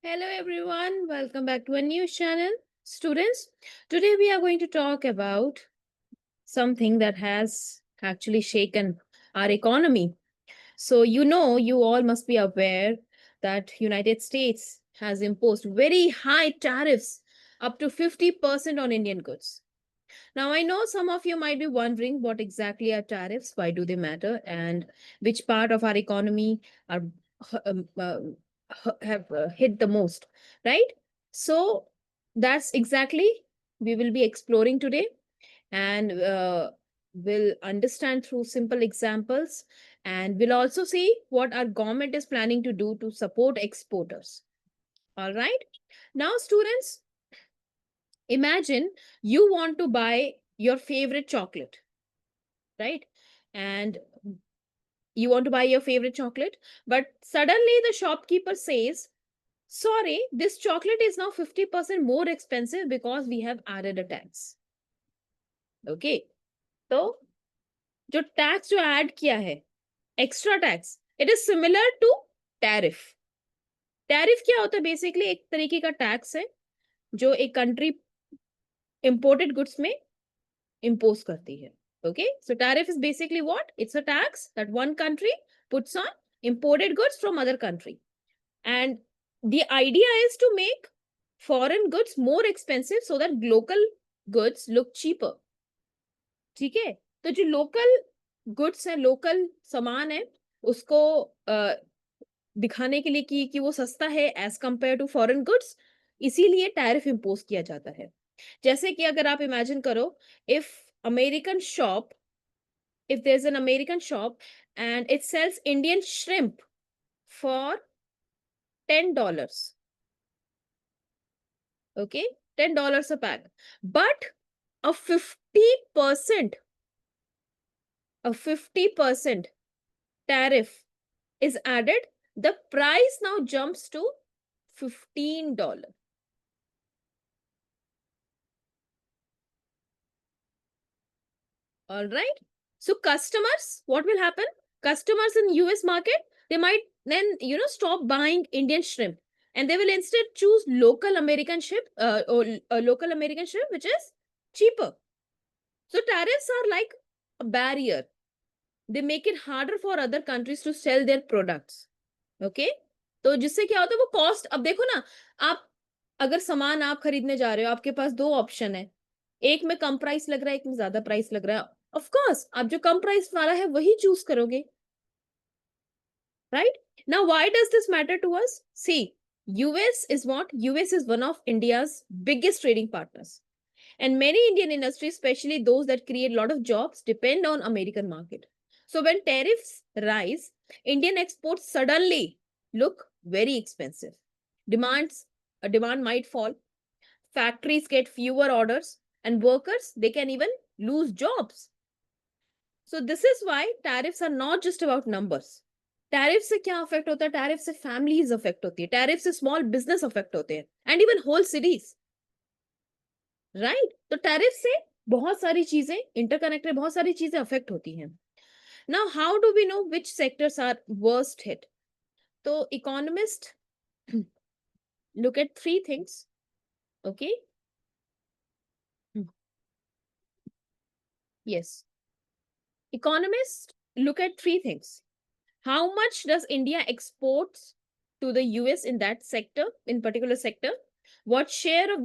Hello everyone, welcome back to a new channel. Students, today we are going to talk about something that has actually shaken our economy. So you all must be aware that United States has imposed very high tariffs up to 50% on Indian goods. Now, I know some of you might be wondering what exactly are tariffs, why do they matter, and which part of our economy are have hit the most, right? So that's exactly we will be exploring today, and we'll understand through simple examples, and we'll also see what our government is planning to do to support exporters. All right. Now, students, imagine you want to buy your favorite chocolate, right? And you want to buy your favorite chocolate, but suddenly the shopkeeper says, sorry, this chocolate is now 50% more expensive because we have added a tax. Okay. So, जो tax जो add किया है, extra tax, it is similar to tariff. Tariff क्या होता है? Basically एक तरीके का टैक्स है जो एक कंट्री इंपोर्टेड गुड्स में impose करती है. Okay, so tariff is basically what? It's a tax that one country puts on imported goods from other country, and the idea is to make foreign goods more expensive so that local goods look cheaper. ठीक है, तो जो local goods है, local सामान है, उसको दिखाने के लिए कि वो सस्ता है as compare to foreign goods, इसीलिए टैरिफ इंपोज किया जाता है. जैसे कि अगर आप इमेजिन करो, if American shop, if there's an American shop and it sells Indian shrimp for $10. Okay, $10 a pack. But a 50%, a 50% tariff is added. The price now jumps to $15. All right. So customers, what will happen? Customers in US market, they might then, stop buying Indian shrimp, and they will instead choose local American shrimp, local American shrimp, which is cheaper. So tariffs are like a barrier. They make it harder for other countries to sell their products. Okay? तो जिससे क्या होता है, वो cost, अब देखो ना, आप अगर सामान आप खरीदने जा रहे हो, आपके पास दो ऑप्शन है, एक में कम प्राइस लग रहा है, एक में ज्यादा प्राइस लग रहा है. ऑफ कोर्स आप जो कम प्राइस वाला है वही चूज करोगे, right? Now, why does this matter to us? See, US is what? US is one of India's biggest trading partners. And many Indian industries, especially those that create a lot of jobs, depend on American market. So when tariffs rise, Indian exports suddenly look very expensive. Demands, a demand might fall. Factories get fewer orders, and workers, they can even lose jobs. So this is why tariffs are not just about numbers. Tariff से क्या affect होता है? Tariff से families affect होती है, tariff से small business affect होते हैं, and even whole cities, right? तो टैरिफ से बहुत सारी चीजें इंटरकनेक्टेड, बहुत सारी चीजें अफेक्ट होती हैं. Now how do we know which sectors are worst hit? तो economist look at three things. Okay. Yes, economists look at three things. How much does India exports to the US in that sector, in particular sector? What share of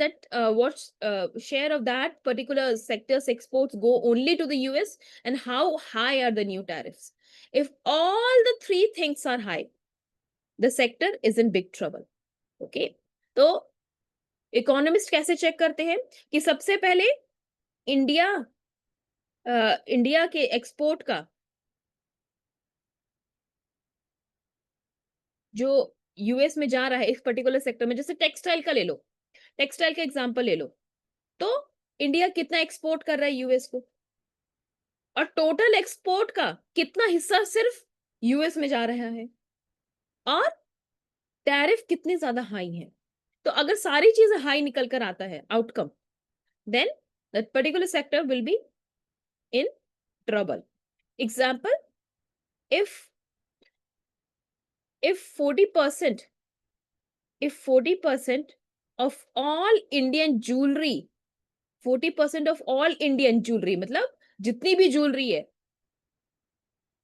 that particular sector's exports go only to the US, and how high are the new tariffs? If all the three things are high, the sector is in big trouble. Okay, तो economist कैसे check करते हैं कि सबसे पहले India India के export का जो यूएस में जा रहा है इस पर्टिकुलर सेक्टर में, जैसे टेक्सटाइल का ले लो, टेक्सटाइल का एग्जांपल ले लो, तो इंडिया कितना एक्सपोर्ट कर रहा है यूएस को, और टोटल एक्सपोर्ट का कितना हिस्सा सिर्फ यूएस में जा रहा है, और टैरिफ कितने ज्यादा हाई है. तो अगर सारी चीजें हाई निकल कर आता है outcome, then that particular sector will be in trouble. Example, if if 40% if 40% of all Indian jewelry, 40% of all Indian jewelry, मतलब जितनी भी jewelry है,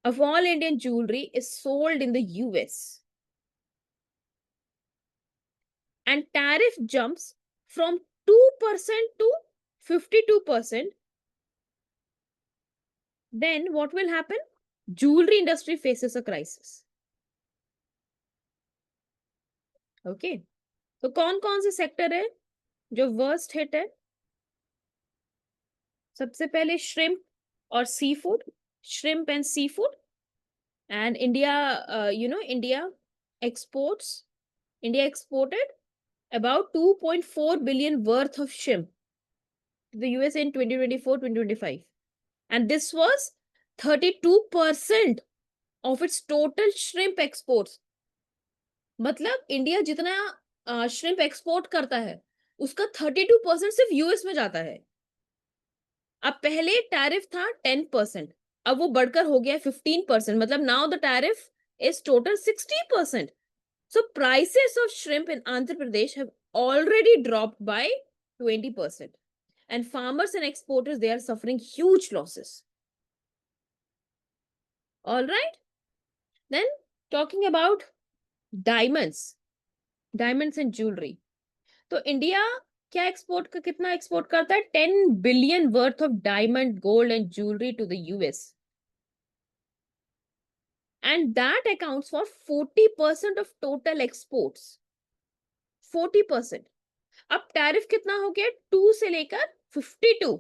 of all Indian jewelry is sold in the US, and tariff jumps from 2% to 52%, then what will happen? Jewelry industry faces a crisis. Okay, तो कौन कौन से sector है जो वर्स्ट हिट है? सबसे पहले श्रिम्प और seafood, shrimp and seafood. And India, India exports, India exported about 2.4 billion worth of shrimp to the USA in 2024-2025. And this was 32% of its total shrimp exports. मतलब India जितना shrimp export करता है उसका 32% सिर्फ US में जाता है. अब पहले टैरिफ था 10%, अब वो बढ़कर हो गया 15%. मतलब now the tariff is total 60%. So prices of shrimp in Andhra Pradesh have already dropped by 20%. And farmers and exporters, they are suffering huge losses. All right. Then talking about diamonds, diamonds and jewelry. तो India क्या export कितना export करता है? 10 billion worth of diamond, gold and jewellery to the US. And that accounts for 40% of total exports. 40%. अब tariff कितना हो गया? 2 से लेकर 52.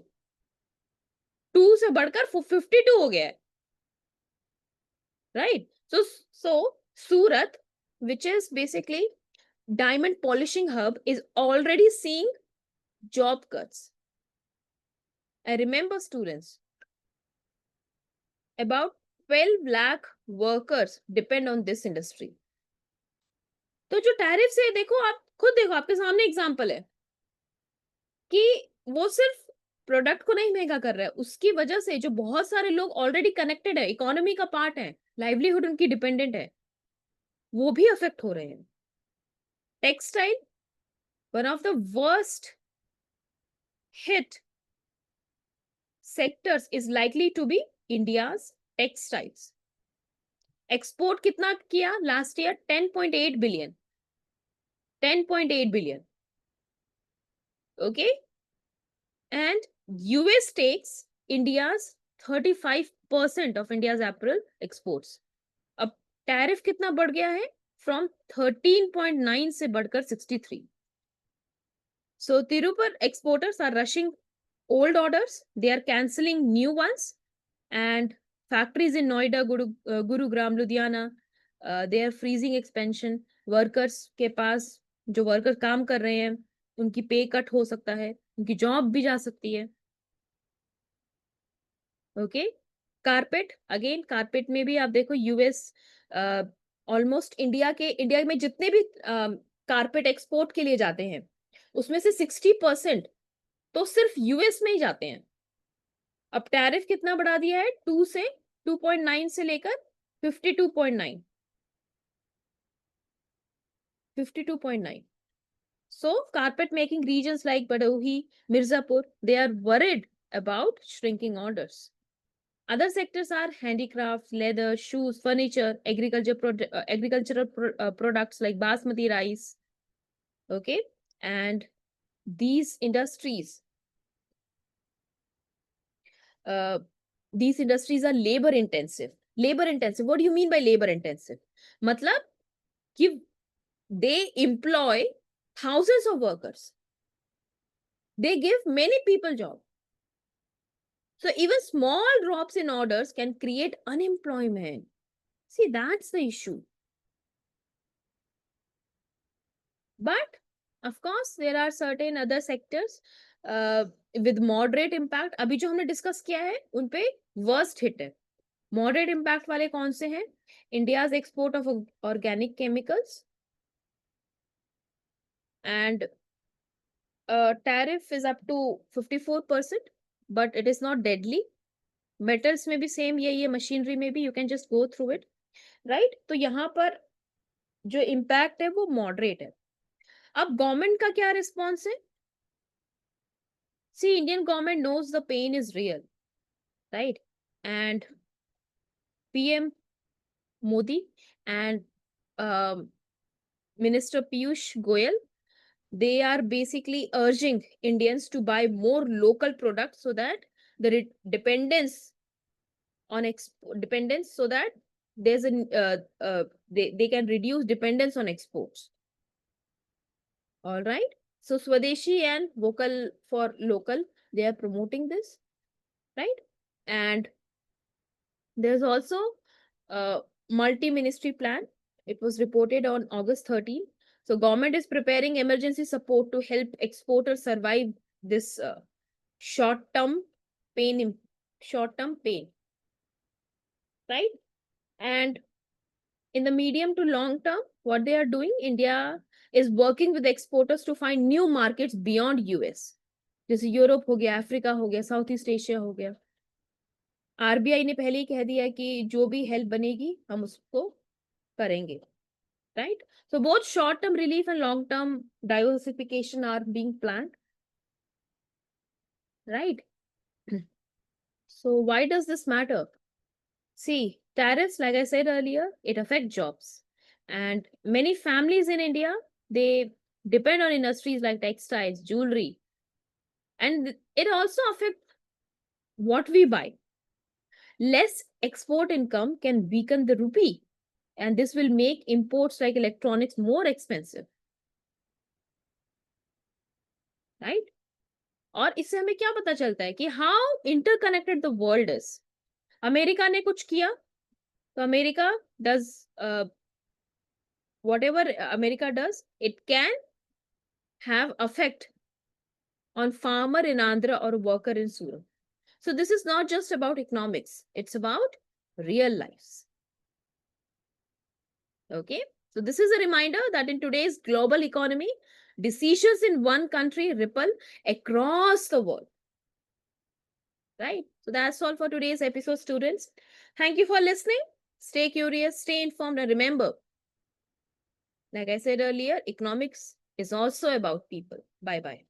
2 से बढ़कर 52 हो गया है. Right? So Surat, which is basically diamond polishing hub, is already seeing job cuts. I remember, students, about 12 lakh workers depend on this industry. तो जो टैरिफ से, देखो आप खुद देखो, आपके सामने एग्जांपल है कि वो सिर्फ प्रोडक्ट को नहीं महंगा कर रहा है, उसकी वजह से जो बहुत सारे लोग ऑलरेडी कनेक्टेड है, इकोनॉमी का पार्ट है, लाइवलीहुड उनकी डिपेंडेंट है, वो भी अफेक्ट हो रहे हैं. Textile, one of the worst hit sectors is likely to be India's textiles. Export कितना किया last year? 10.8 billion. 10.8 billion. Okay. And US takes India's 35% of India's apparel exports. अब टैरिफ कितना बढ़ गया है? From 13.9 से बढ़कर 63. So Tirupur exporters are rushing old orders. They are cancelling new ones. And factories in Noida, Gurugram, Ludhiana, they are freezing expansion. Workers के पास जो workers काम कर रहे हैं उनकी पे कट हो सकता है, उनकी जॉब भी जा सकती है. ओके. कारपेट, अगेन कारपेट में भी आप देखो यूएस ऑलमोस्ट इंडिया में जितने भी कारपेट एक्सपोर्ट के लिए जाते हैं उसमें से 60% तो सिर्फ यूएस में ही जाते हैं. अब टैरिफ कितना बढ़ा दिया है? 2.9 से लेकर 52.9. 52.9. So carpet making regions like Badaui, Mirzapur, they are worried about shrinking orders. Other sectors are handicrafts, leather, shoes, furniture, agricultural products like basmati rice. Okay, and these industries are labor intensive. Labor intensive. What do you mean by labor intensive? मतलब कि they employ thousands of workers. They give many people job. So even small drops in orders can create unemployment. See, that's the issue. But of course, there are certain other sectors with moderate impact. अभी जो हमने discuss किया है उन पे worst hit है. Moderate impact वाले कौन से हैं? India's export of organic chemicals, and tariff is up to 54%, but it is not deadly. Metals में भी same यही है, machinery में भी you can just go through it, right? तो यहाँ पर जो impact है वो moderate है. अब गवर्नमेंट का क्या रिस्पॉन्स है? See, Indian government knows the pain is real, right? And PM Modi and um, Minister Piyush Goyal, they are basically urging Indians to buy more local products so that the dependence on dependence, so that there's an they can reduce dependence on exports. All right. So Swadeshi and vocal for local, they are promoting this, right? And there's also a multi-ministry plan. It was reported on August 13th. So government is preparing emergency support to help exporters survive this short-term pain, short-term pain, right? And in the medium to long term, what they are doing, India is working with exporters to find new markets beyond US. जैसे Europe हो गया, Africa हो गया, south east Asia हो गया. RBI ने पहले ही कह दिया कि जो भी हेल्प बनेगी हम उसको करेंगे, right? So both short term relief and long term diversification are being planned, right? So why does this matter? See, tariffs, like I said earlier, it affects jobs. And many families in India, they depend on industries like textiles, jewelry, and it also affects what we buy. Less export income can weaken the rupee, and this will make imports like electronics more expensive, right? और इससे हमें क्या पता चलता है कि how interconnected the world is. America ने कुछ किया तो America does whatever America does, it can have effect on farmer in Andhra or worker in Surat. So this is not just about economics, it's about real lives. Okay, so this is a reminder that in today's global economy, decisions in one country ripple across the world. Right? So that's all for today's episode, students. Thank you for listening. Stay curious, stay informed, and remember, like I said earlier, economics is also about people. Bye bye.